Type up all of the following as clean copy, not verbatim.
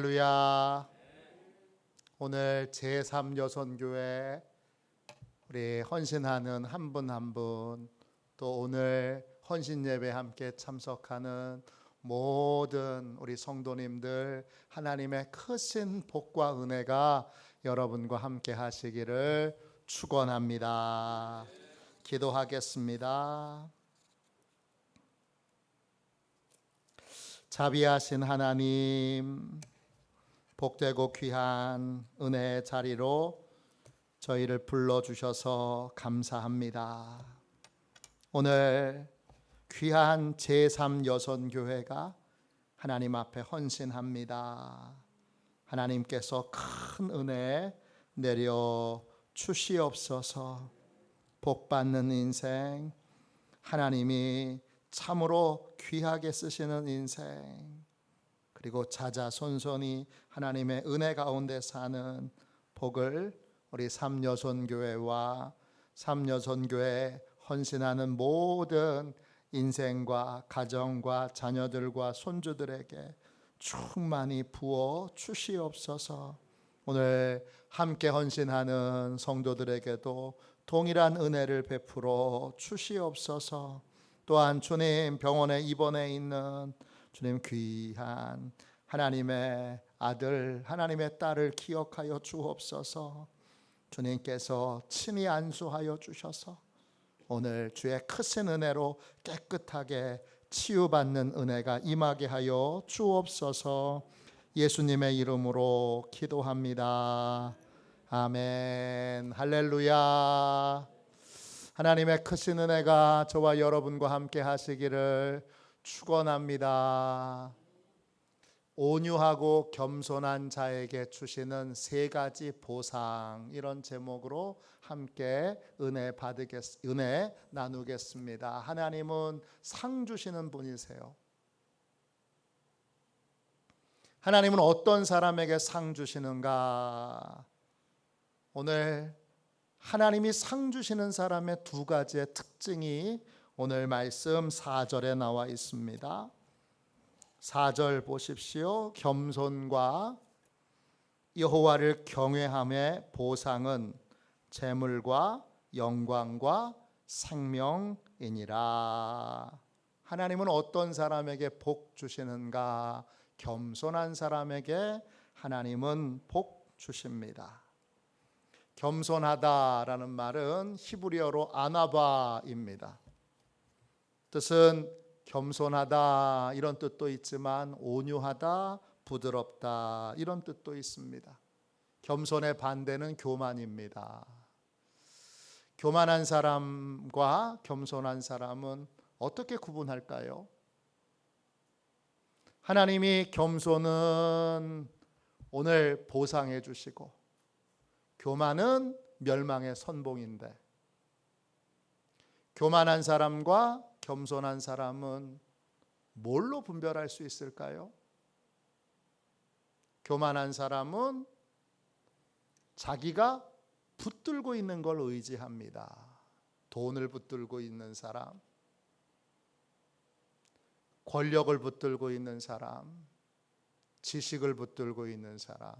할렐루야. 오늘 제3여선교회 우리 헌신하는 한 분 한 분, 또 오늘 헌신 예배 함께 참석하는 모든 우리 성도님들, 하나님의 크신 복과 은혜가 여러분과 함께 하시기를 축원합니다. 기도하겠습니다. 자비하신 하나님, 복되고 귀한 은혜의 자리로 저희를 불러주셔서 감사합니다. 오늘 귀한 제3여선교회가 하나님 앞에 헌신합니다. 하나님께서 큰 은혜 내려 주시옵소서. 복받는 인생, 하나님이 참으로 귀하게 쓰시는 인생, 그리고 자자손손이 하나님의 은혜 가운데 사는 복을 우리 삼여선교회와 삼여선교회 헌신하는 모든 인생과 가정과 자녀들과 손주들에게 충만히 부어 주시옵소서. 오늘 함께 헌신하는 성도들에게도 동일한 은혜를 베풀어 주시옵소서. 또한 주님, 병원에 입원해 있는 주님 귀한 하나님의 아들, 하나님의 딸을 기억하여 주옵소서. 주님께서 친히 안수하여 주셔서 오늘 주의 크신 은혜로 깨끗하게 치유받는 은혜가 임하게 하여 주옵소서. 예수님의 이름으로 기도합니다. 아멘. 할렐루야. 하나님의 크신 은혜가 저와 여러분과 함께 하시기를 축원합니다. 온유하고 겸손한 자에게 주시는 세 가지 보상, 이런 제목으로 함께 은혜 나누겠습니다. 하나님은 상 주시는 분이세요. 하나님은 어떤 사람에게 상 주시는가? 오늘 하나님이 상 주시는 사람의 두 가지의 특징이 오늘 말씀 4절에 나와 있습니다. 4절 보십시오. 겸손과 여호와를 경외함의 보상은 재물과 영광과 생명이니라. 하나님은 어떤 사람에게 복 주시는가? 겸손한 사람에게 하나님은 복 주십니다. 겸손하다라는 말은 히브리어로 아나바입니다. 뜻은 겸손하다 이런 뜻도 있지만 온유하다, 부드럽다 이런 뜻도 있습니다. 겸손의 반대는 교만입니다. 교만한 사람과 겸손한 사람은 어떻게 구분할까요? 하나님이 겸손은 오늘 보상해 주시고 교만은 멸망의 선봉인데, 교만한 사람과 겸손한 사람은 뭘로 분별할 수 있을까요? 교만한 사람은 자기가 붙들고 있는 걸 의지합니다. 돈을 붙들고 있는 사람, 권력을 붙들고 있는 사람, 지식을 붙들고 있는 사람,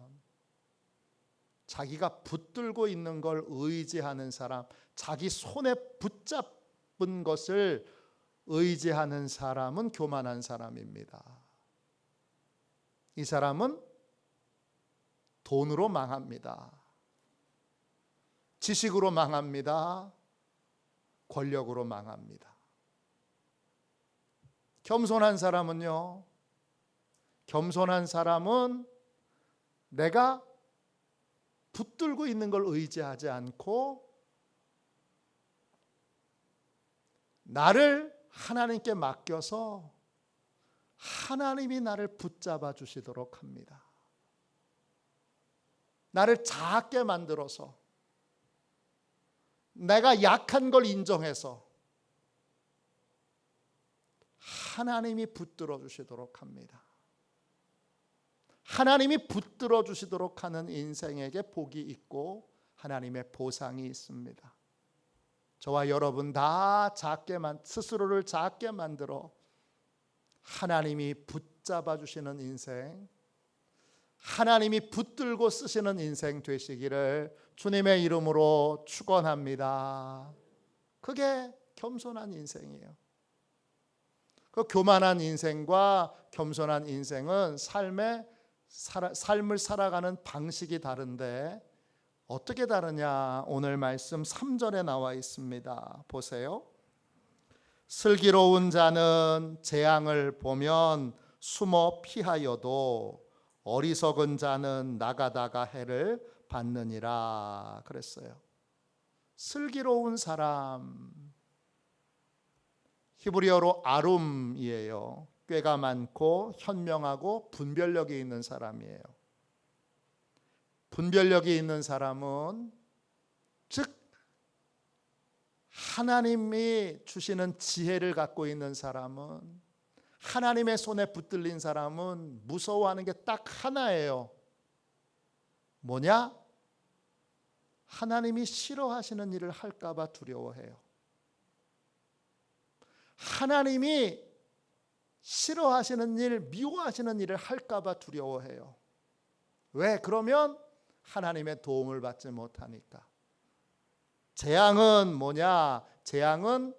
자기가 붙들고 있는 걸 의지하는 사람, 자기 손에 붙잡은 것을 의지하는 사람은 교만한 사람입니다. 이 사람은 돈으로 망합니다. 지식으로 망합니다. 권력으로 망합니다. 겸손한 사람은요, 겸손한 사람은 내가 붙들고 있는 걸 의지하지 않고 나를 하나님께 맡겨서 하나님이 나를 붙잡아 주시도록 합니다. 나를 작게 만들어서 내가 약한 걸 인정해서 하나님이 붙들어 주시도록 합니다. 하나님이 붙들어 주시도록 하는 인생에게 복이 있고 하나님의 보상이 있습니다. 저와 여러분 다 스스로를 작게 만들어 하나님이 붙잡아 주시는 인생, 하나님이 붙들고 쓰시는 인생 되시기를 주님의 이름으로 축원합니다. 그게 겸손한 인생이에요. 그 교만한 인생과 겸손한 인생은 삶을 살아가는 방식이 다른데 어떻게 다르냐? 오늘 말씀 3절에 나와 있습니다. 보세요. 슬기로운 자는 재앙을 보면 숨어 피하여도 어리석은 자는 나가다가 해를 받느니라 그랬어요. 슬기로운 사람, 히브리어로 아룸이에요. 꾀가 많고 현명하고 분별력이 있는 사람이에요. 분별력이 있는 사람은 즉 하나님이 주시는 지혜를 갖고 있는 사람은, 하나님의 손에 붙들린 사람은 무서워하는 게 딱 하나예요. 뭐냐? 하나님이 싫어하시는 일을 할까 봐 두려워해요. 하나님이 싫어하시는 일, 미워하시는 일을 할까 봐 두려워해요. 왜? 그러면 하나님의 도움을 받지 못하니까. 재앙은 뭐냐? 재앙은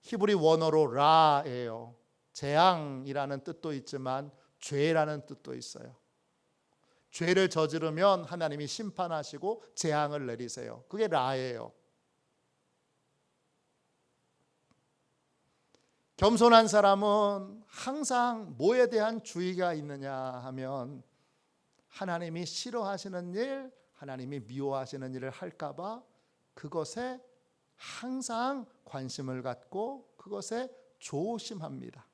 히브리 원어로 라예요. 재앙이라는 뜻도 있지만 죄라는 뜻도 있어요. 죄를 저지르면 하나님이 심판하시고 재앙을 내리세요. 그게 라예요. 겸손한 사람은 항상 뭐에 대한 주의가 있느냐 하면 하나님이 싫어하시는 일, 하나님이 미워하시는 일을 할까 봐 그것에 항상 관심을 갖고 그것에 조심합니다.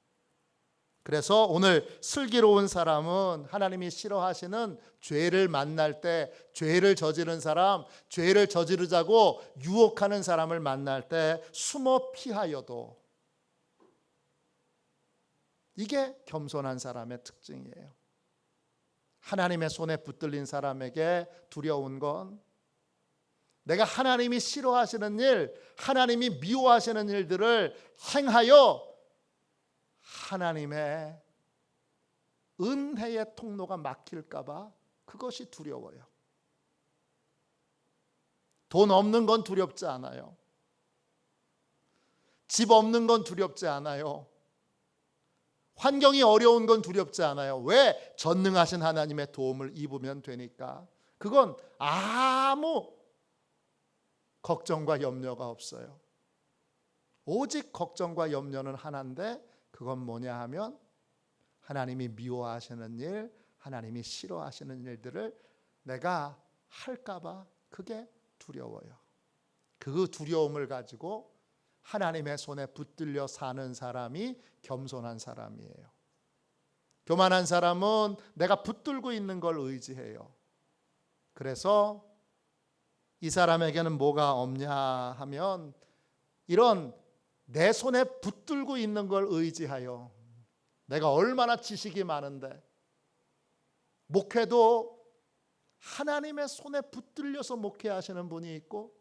그래서 오늘 슬기로운 사람은 하나님이 싫어하시는 죄를 만날 때, 죄를 저지른 사람, 죄를 저지르자고 유혹하는 사람을 만날 때 숨어 피하여도, 이게 겸손한 사람의 특징이에요. 하나님의 손에 붙들린 사람에게 두려운 건 내가 하나님이 싫어하시는 일, 하나님이 미워하시는 일들을 행하여 하나님의 은혜의 통로가 막힐까 봐 그것이 두려워요. 돈 없는 건 두렵지 않아요. 집 없는 건 두렵지 않아요. 환경이 어려운 건 두렵지 않아요. 왜? 전능하신 하나님의 도움을 입으면 되니까. 그건 아무 걱정과 염려가 없어요. 오직 걱정과 염려는 하나인데 그건 뭐냐 하면 하나님이 미워하시는 일, 하나님이 싫어하시는 일들을 내가 할까 봐 그게 두려워요. 그 두려움을 가지고 하나님의 손에 붙들려 사는 사람이 겸손한 사람이에요. 교만한 사람은 내가 붙들고 있는 걸 의지해요. 그래서 이 사람에게는 뭐가 없냐 하면 이런 내 손에 붙들고 있는 걸 의지하여 내가 얼마나 지식이 많은데 목회도 하나님의 손에 붙들려서 목회하시는 분이 있고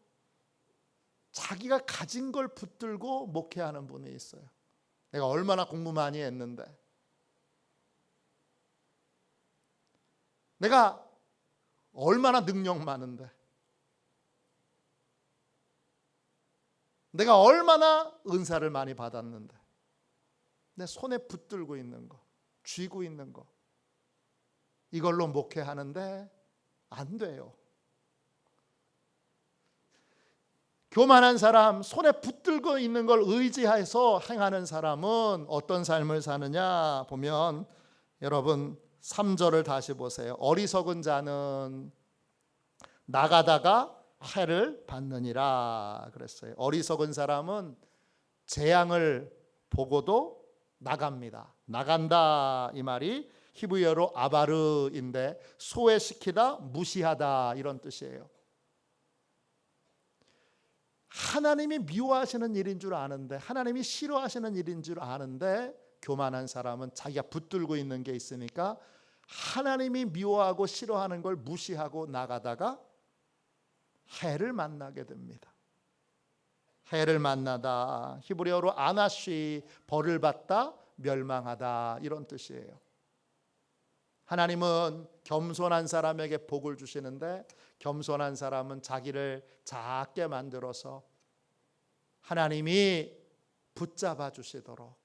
자기가 가진 걸 붙들고 목회하는 분이 있어요. 내가 얼마나 공부 많이 했는데, 내가 얼마나 능력 많은데, 내가 얼마나 은사를 많이 받았는데, 내 손에 붙들고 있는 거, 쥐고 있는 거, 이걸로 목회하는데 안 돼요. 교만한 사람, 손에 붙들고 있는 걸 의지해서 행하는 사람은 어떤 삶을 사느냐 보면 여러분 3절을 다시 보세요. 어리석은 자는 나가다가 해를 받느니라 그랬어요. 어리석은 사람은 재앙을 보고도 나갑니다. 나간다 이 말이 히브리어로 아바르인데 소외시키다, 무시하다 이런 뜻이에요. 하나님이 미워하시는 일인 줄 아는데, 하나님이 싫어하시는 일인 줄 아는데 교만한 사람은 자기가 붙들고 있는 게 있으니까 하나님이 미워하고 싫어하는 걸 무시하고 나가다가 해를 만나게 됩니다. 해를 만나다, 히브리어로 아나쉬, 벌을 받다, 멸망하다 이런 뜻이에요. 하나님은 겸손한 사람에게 복을 주시는데 겸손한 사람은 자기를 작게 만들어서 하나님이 붙잡아 주시도록,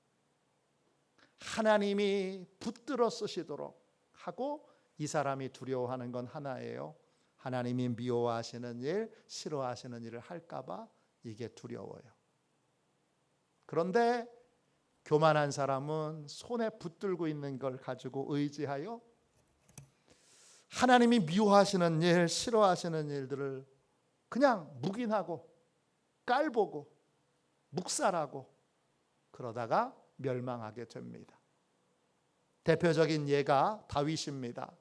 하나님이 붙들어 쓰시도록 하고, 이 사람이 두려워하는 건 하나예요. 하나님이 미워하시는 일, 싫어하시는 일을 할까 봐 이게 두려워요. 그런데 교만한 사람은 손에 붙들고 있는 걸 가지고 의지하여 하나님이 미워하시는 일, 싫어하시는 일들을 그냥 묵인하고 깔보고 묵살하고 그러다가 멸망하게 됩니다. 대표적인 예가 다윗입니다.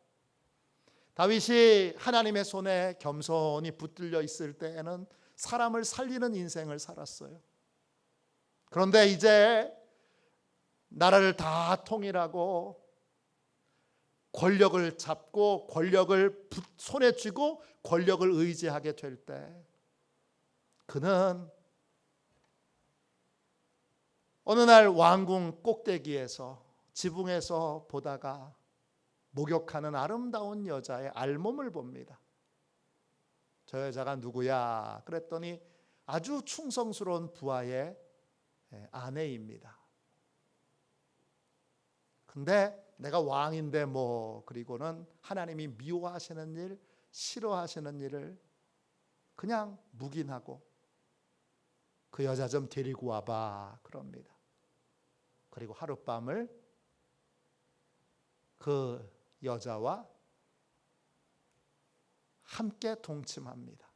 다윗이 하나님의 손에 겸손히 붙들려 있을 때에는 사람을 살리는 인생을 살았어요. 그런데 이제 나라를 다 통일하고 권력을 잡고 권력을 손에 쥐고 권력을 의지하게 될 때 그는 어느 날 왕궁 꼭대기에서 지붕에서 보다가 목욕하는 아름다운 여자의 알몸을 봅니다. 저 여자가 누구야? 그랬더니 아주 충성스러운 부하의 아내입니다. 근데 내가 왕인데 뭐, 그리고는 하나님이 미워하시는 일, 싫어하시는 일을 그냥 묵인하고 그 여자 좀 데리고 와봐 그럽니다. 그리고 하룻밤을 그 여자와 함께 동침합니다.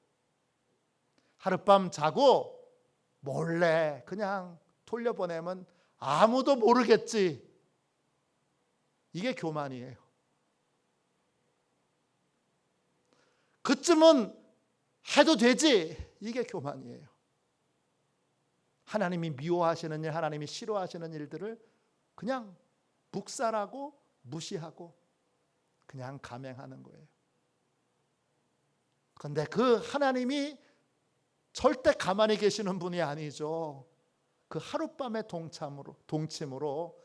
하룻밤 자고 몰래 그냥 돌려보내면 아무도 모르겠지. 이게 교만이에요. 그쯤은 해도 되지. 이게 교만이에요. 하나님이 미워하시는 일, 하나님이 싫어하시는 일들을 그냥 묵살하고 무시하고 그냥 감행하는 거예요. 그런데 그 하나님이 절대 가만히 계시는 분이 아니죠. 그 하룻밤의 동침으로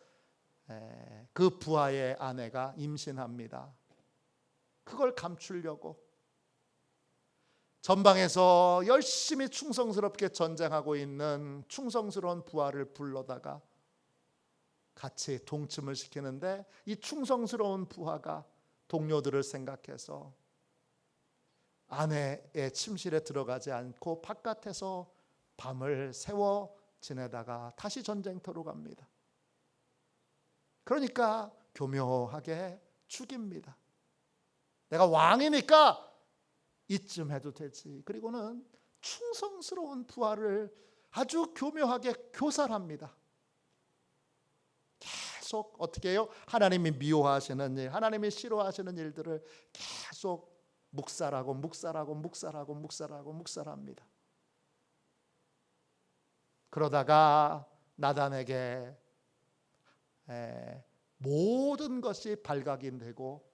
그 부하의 아내가 임신합니다. 그걸 감추려고 전방에서 열심히 충성스럽게 전쟁하고 있는 충성스러운 부하를 불러다가 같이 동침을 시키는데, 이 충성스러운 부하가 동료들을 생각해서 아내의 침실에 들어가지 않고 바깥에서 밤을 새워 지내다가 다시 전쟁터로 갑니다. 그러니까 교묘하게 죽입니다. 내가 왕이니까 이쯤 해도 되지. 그리고는 충성스러운 부하를 아주 교묘하게 교살합니다. 계속 어떻게 해요? 하나님이 미워하시는 일, 하나님이 싫어하시는 일들을 계속 묵살합니다. 그러다가 나단에게 모든 것이 발각되고,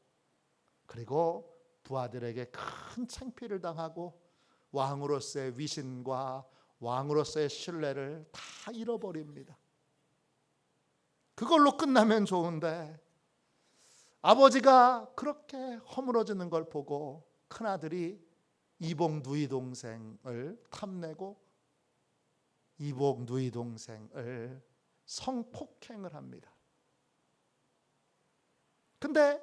그리고 부하들에게 큰 창피를 당하고 왕으로서의 위신과 왕으로서의 신뢰를 다 잃어버립니다. 그걸로 끝나면 좋은데 아버지가 그렇게 허물어지는 걸 보고 큰아들이 이복 누이 동생을 탐내고 이복 누이 동생을 성폭행을 합니다. 근데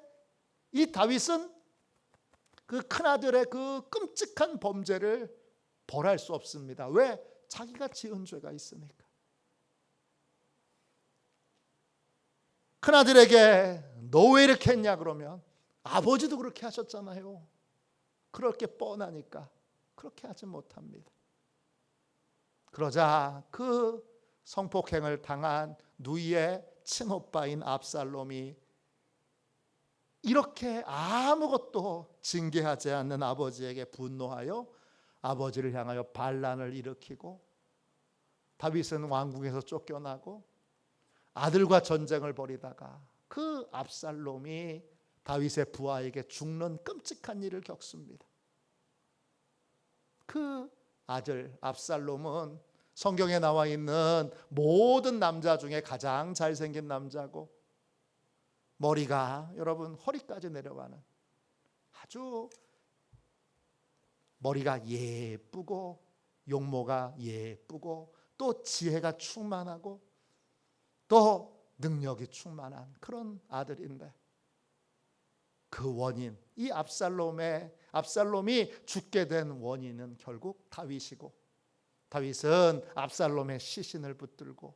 이 다윗은 그 큰아들의 그 끔찍한 범죄를 벌할 수 없습니다. 왜? 자기가 지은 죄가 있으니까. 큰아들에게 너 왜 이렇게 했냐 그러면 아버지도 그렇게 하셨잖아요. 그렇게 뻔하니까 그렇게 하지 못합니다. 그러자 그 성폭행을 당한 누이의 친오빠인 압살롬이 이렇게 아무것도 징계하지 않는 아버지에게 분노하여 아버지를 향하여 반란을 일으키고, 다윗은 왕궁에서 쫓겨나고 아들과 전쟁을 벌이다가 그 압살롬이 다윗의 부하에게 죽는 끔찍한 일을 겪습니다. 그 아들 압살롬은 성경에 나와 있는 모든 남자 중에 가장 잘생긴 남자고 머리가 여러분 허리까지 내려가는 아주 머리가 예쁘고 용모가 예쁘고 또 지혜가 충만하고 또 능력이 충만한 그런 아들인데 그 원인, 이 압살롬이 죽게 된 원인은 결국 다윗이고 다윗은 압살롬의 시신을 붙들고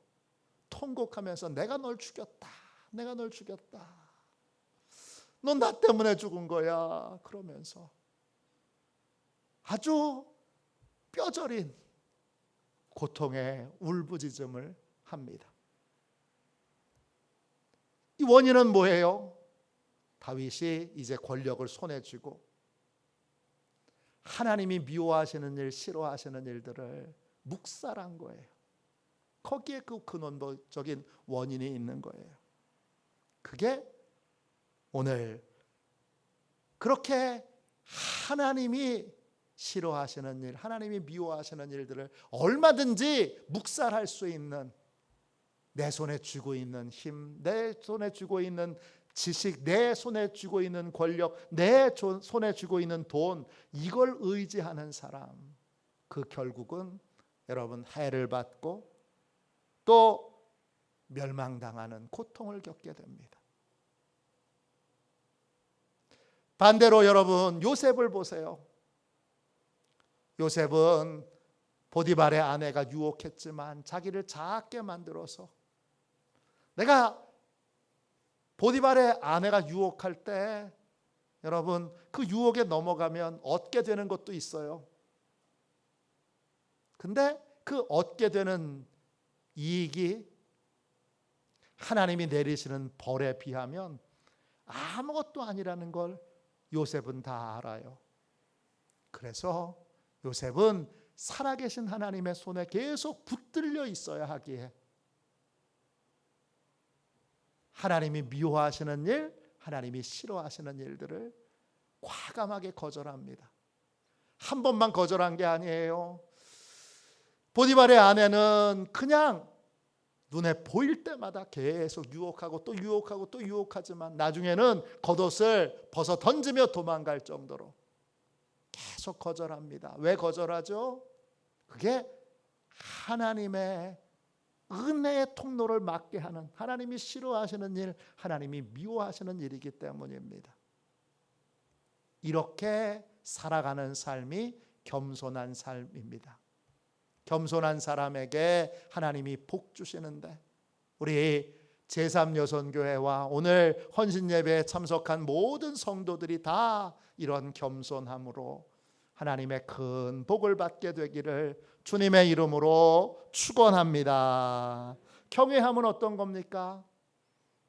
통곡하면서 내가 널 죽였다. 내가 널 죽였다. 넌 나 때문에 죽은 거야. 그러면서 아주 뼈저린 고통의 울부짖음을 합니다. 이 원인은 뭐예요? 다윗이 이제 권력을 손에 쥐고 하나님이 미워하시는 일, 싫어하시는 일들을 묵살한 거예요. 거기에 그 근원적인 원인이 있는 거예요. 그게 오늘 그렇게 하나님이 싫어하시는 일, 하나님이 미워하시는 일들을 얼마든지 묵살할 수 있는 내 손에 쥐고 있는 힘, 내 손에 쥐고 있는 지식, 내 손에 쥐고 있는 권력, 내 손에 쥐고 있는 돈, 이걸 의지하는 사람, 그 결국은 여러분 해를 받고 또 멸망당하는 고통을 겪게 됩니다. 반대로 여러분 요셉을 보세요. 요셉은 보디발의 아내가 유혹했지만 자기를 작게 만들어서 내가 보디발의 아내가 유혹할 때 여러분 그 유혹에 넘어가면 얻게 되는 것도 있어요. 근데 그 얻게 되는 이익이 하나님이 내리시는 벌에 비하면 아무것도 아니라는 걸 요셉은 다 알아요. 그래서 요셉은 살아계신 하나님의 손에 계속 붙들려 있어야 하기에 하나님이 미워하시는 일, 하나님이 싫어하시는 일들을 과감하게 거절합니다. 한 번만 거절한 게 아니에요. 보디발의 아내는 그냥 눈에 보일 때마다 계속 유혹하고 또 유혹하고 또 유혹하지만 나중에는 겉옷을 벗어 던지며 도망갈 정도로 계속 거절합니다. 왜 거절하죠? 그게 하나님의 은혜의 통로를 막게 하는, 하나님이 싫어하시는 일, 하나님이 미워하시는 일이기 때문입니다. 이렇게 살아가는 삶이 겸손한 삶입니다. 겸손한 사람에게 하나님이 복 주시는데 우리 제3여선교회와 오늘 헌신예배에 참석한 모든 성도들이 다 이런 겸손함으로 하나님의 큰 복을 받게 되기를 주님의 이름으로 축원합니다. 경외함은 어떤 겁니까?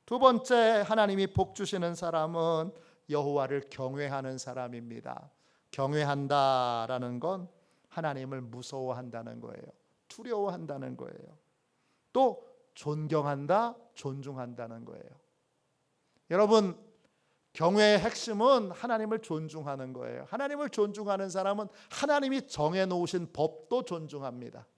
두 번째 하나님이 복 주시는 사람은 여호와를 경외하는 사람입니다. 경외한다라는 건 하나님을 무서워한다는 거예요. 두려워한다는 거예요. 또 존경한다, 존중한다는 거예요. 여러분, 경외의 핵심은 하나님을 존중하는 거예요. 하나님을 존중하는 사람은 하나님이 정해놓으신 법도 존중합니다.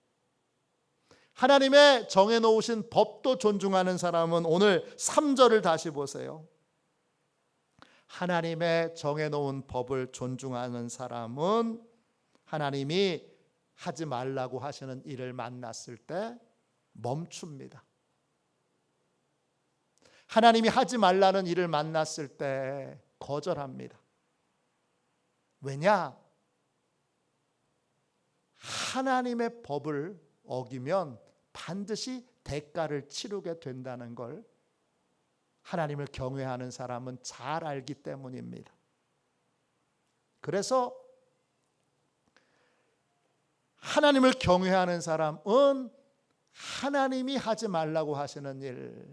하나님의 정해놓으신 법도 존중하는 사람은 오늘 3절을 다시 보세요. 하나님의 정해놓은 법을 존중하는 사람은 하나님이 하지 말라고 하시는 일을 만났을 때 멈춥니다. 하나님이 하지 말라는 일을 만났을 때 거절합니다. 왜냐? 하나님의 법을 어기면 반드시 대가를 치르게 된다는 걸 하나님을 경외하는 사람은 잘 알기 때문입니다. 그래서 하나님을 경외하는 사람은 하나님이 하지 말라고 하시는 일,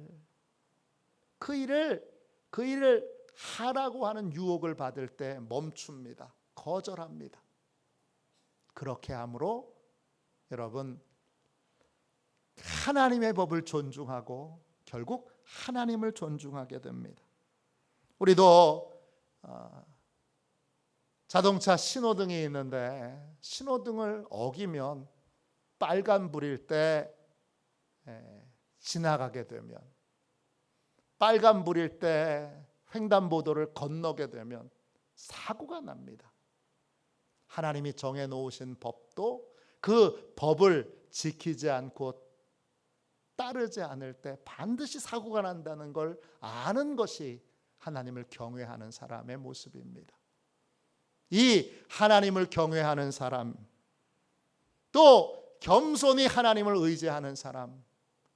그 일을 하라고 하는 유혹을 받을 때 멈춥니다. 거절합니다. 그렇게 함으로 여러분 하나님의 법을 존중하고 결국 하나님을 존중하게 됩니다. 우리도 자동차 신호등이 있는데 신호등을 어기면 빨간불일 때 지나가게 되면 빨간불일 때 횡단보도를 건너게 되면 사고가 납니다. 하나님이 정해놓으신 법도 그 법을 지키지 않고 따르지 않을 때 반드시 사고가 난다는 걸 아는 것이 하나님을 경외하는 사람의 모습입니다. 이 하나님을 경외하는 사람, 또 겸손히 하나님을 의지하는 사람,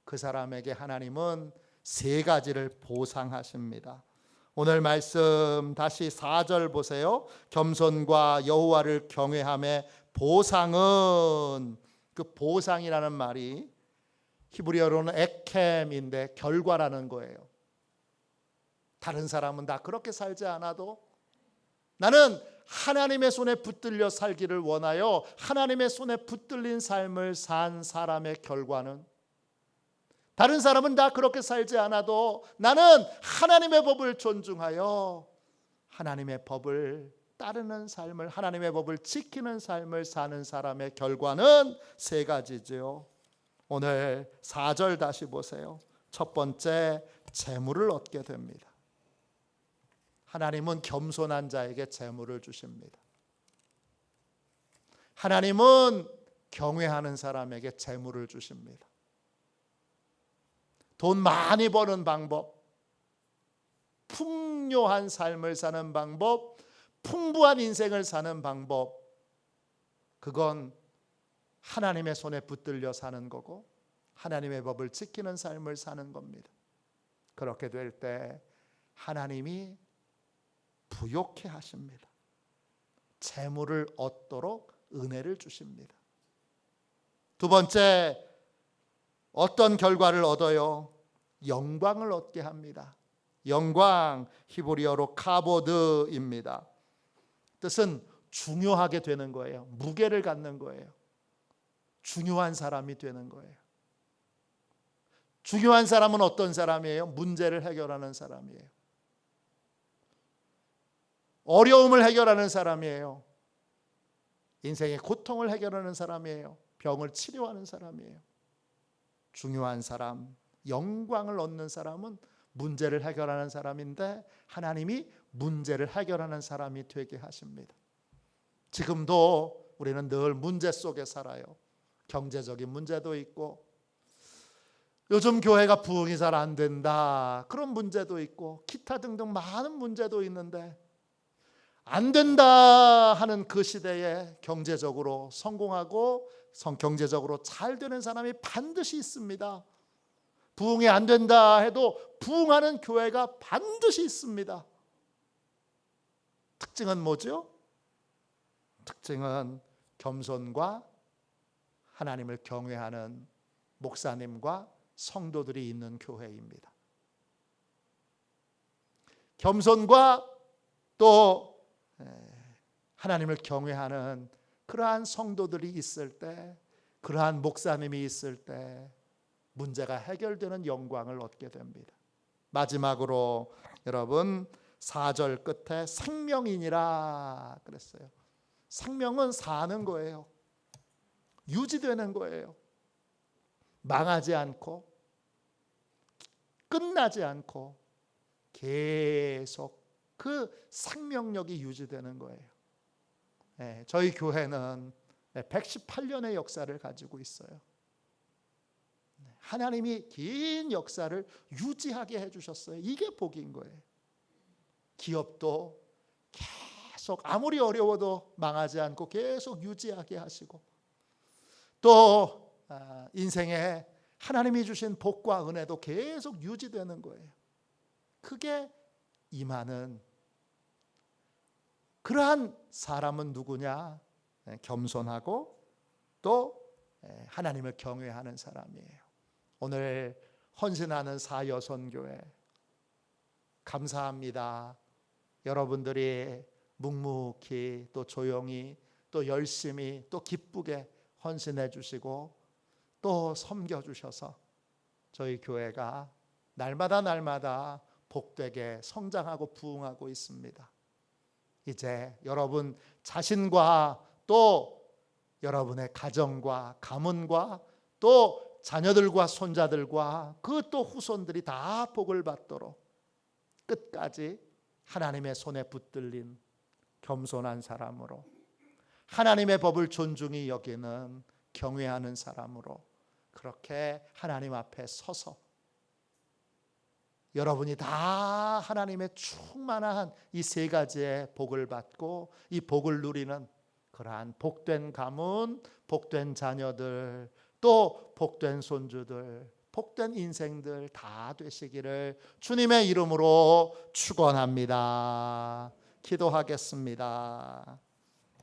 그 사람에게 하나님은 세 가지를 보상하십니다. 오늘 말씀 다시 4절 보세요. 겸손과 여호와를 경외함의 보상은, 그 보상이라는 말이 히브리어로는 에켐인데 결과라는 거예요. 다른 사람은 다 그렇게 살지 않아도 나는 하나님의 손에 붙들려 살기를 원하여 하나님의 손에 붙들린 삶을 산 사람의 결과는, 다른 사람은 다 그렇게 살지 않아도 나는 하나님의 법을 존중하여 하나님의 법을 따르는 삶을, 하나님의 법을 지키는 삶을 사는 사람의 결과는 세 가지죠. 오늘 4절 다시 보세요. 첫 번째, 재물을 얻게 됩니다. 하나님은 겸손한 자에게 재물을 주십니다. 하나님은 경외하는 사람에게 재물을 주십니다. 돈 많이 버는 방법, 풍요한 삶을 사는 방법, 풍부한 인생을 사는 방법, 그건 하나님의 손에 붙들려 사는 거고 하나님의 법을 지키는 삶을 사는 겁니다. 그렇게 될 때 하나님이 부욕해 하십니다. 재물을 얻도록 은혜를 주십니다. 두 번째, 어떤 결과를 얻어요? 영광을 얻게 합니다. 영광, 히브리어로 카보드입니다. 뜻은 중요하게 되는 거예요. 무게를 갖는 거예요. 중요한 사람이 되는 거예요. 중요한 사람은 어떤 사람이에요? 문제를 해결하는 사람이에요. 어려움을 해결하는 사람이에요. 인생의 고통을 해결하는 사람이에요. 병을 치료하는 사람이에요. 중요한 사람, 영광을 얻는 사람은 문제를 해결하는 사람인데 하나님이 문제를 해결하는 사람이 되게 하십니다. 지금도 우리는 늘 문제 속에 살아요. 경제적인 문제도 있고, 요즘 교회가 부흥이 잘 안 된다, 그런 문제도 있고, 기타 등등 많은 문제도 있는데, 안 된다 하는 그 시대에 경제적으로 성공하고 경제적으로 잘 되는 사람이 반드시 있습니다. 부흥이 안 된다 해도 부흥하는 교회가 반드시 있습니다. 특징은 뭐죠? 특징은 겸손과 하나님을 경외하는 목사님과 성도들이 있는 교회입니다. 겸손과 또 하나님을 경외하는 그러한 성도들이 있을 때, 그러한 목사님이 있을 때 문제가 해결되는 영광을 얻게 됩니다. 마지막으로 여러분 4절 끝에 생명이니라 그랬어요. 생명은 사는 거예요. 유지되는 거예요. 망하지 않고 끝나지 않고 계속 그 생명력이 유지되는 거예요. 저희 교회는 118년의 역사를 가지고 있어요. 하나님이 긴 역사를 유지하게 해주셨어요. 이게 복인 거예요. 기업도 계속 아무리 어려워도 망하지 않고 계속 유지하게 하시고, 또 인생에 하나님이 주신 복과 은혜도 계속 유지되는 거예요. 그게 임하는 그러한 사람은 누구냐? 겸손하고 또 하나님을 경외하는 사람이에요. 오늘 헌신하는 사여선교회 감사합니다. 여러분들이 묵묵히 또 조용히 또 열심히 또 기쁘게 헌신해 주시고 또 섬겨 주셔서 저희 교회가 날마다 복되게 성장하고 부흥하고 있습니다. 이제 여러분 자신과 또 여러분의 가정과 가문과 또 자녀들과 손자들과 그 또 후손들이 다 복을 받도록 끝까지 하나님의 손에 붙들린 겸손한 사람으로, 하나님의 법을 존중히 여기는 경외하는 사람으로 그렇게 하나님 앞에 서서 여러분이 다 하나님의 충만한 이 세 가지의 복을 받고 이 복을 누리는 그러한 복된 가문, 복된 자녀들, 또 복된 손주들, 복된 인생들 다 되시기를 주님의 이름으로 축원합니다. 기도하겠습니다.